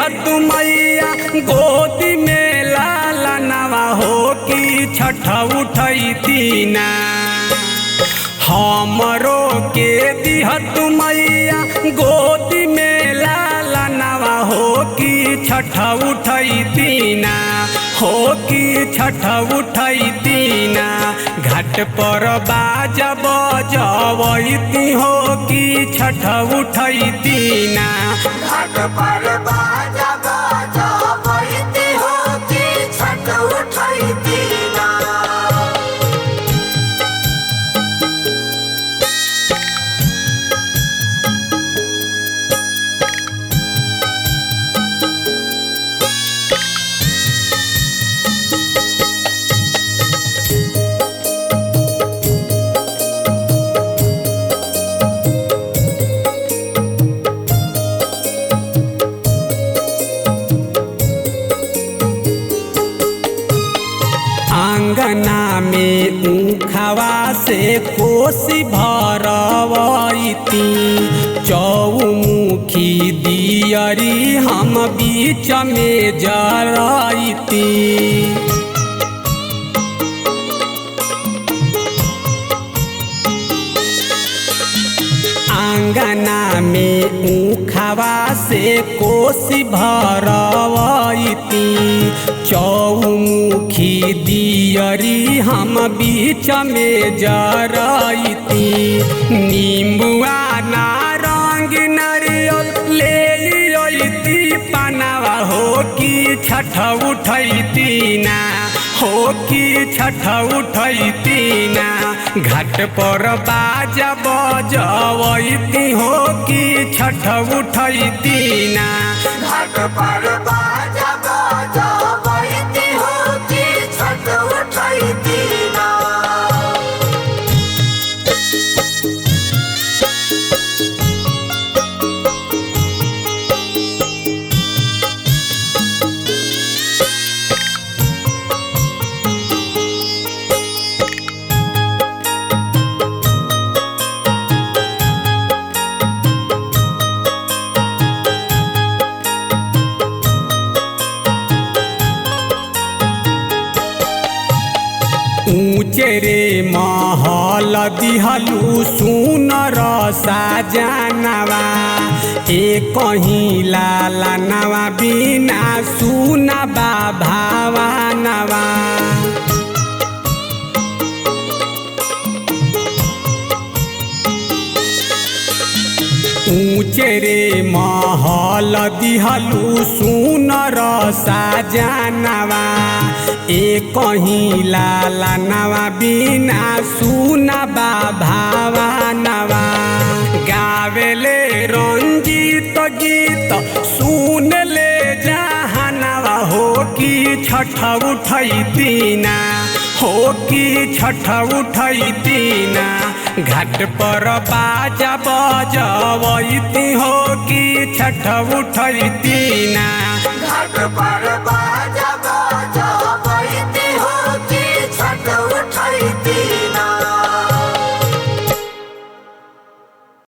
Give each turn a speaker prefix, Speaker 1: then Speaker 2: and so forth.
Speaker 1: दिहत मैया गोदी में लाला नवा हो कि छठ उठैती ना। हमरो के दिहत मैया गोदी में लाला नवा हो कि छठ उठैती ना, हो कि छठ उठैती ना। घाट पर बाजा बजवैती हो कि छठ उठैती ना।
Speaker 2: घाट पर बाजा बजवैती हो कि छठ उठैती ना।
Speaker 1: आंगना में ऊखवा से कोसी भरवैती, चौमुखी दियरी हम बीच में जरैती। आंगना में ऊखवा से कोसी भरवैती, चौमुखी दियरी हम बीच में जरैती। नींबुआ नारंग नारियल ले अइती पनावा हो कि छठ उठैती ना, हो कि छठ उठैती ना। घाट पर बाजा बजवैती हो कि छठ उठैती ना।
Speaker 2: घाट पर बाजा बजवैती हो कि छठ उठैती ना।
Speaker 1: ऊँचे रे महल दिहलू सुनर साजनवा, एक कहीं लाला नवा बिना सुनबा भावनवा। ऊँचे रे महल दिहलू सुनर साजनवा, एक कहीं लाला नवा बिना सुनबा भावनवा। गावेले रंजीत गीत सुन ले जहानवा हो कि छठ उठैती ना, हो कि छठ उठैती ना। घाट पर बाजा बजवैती हो कि छठ उठैती ना।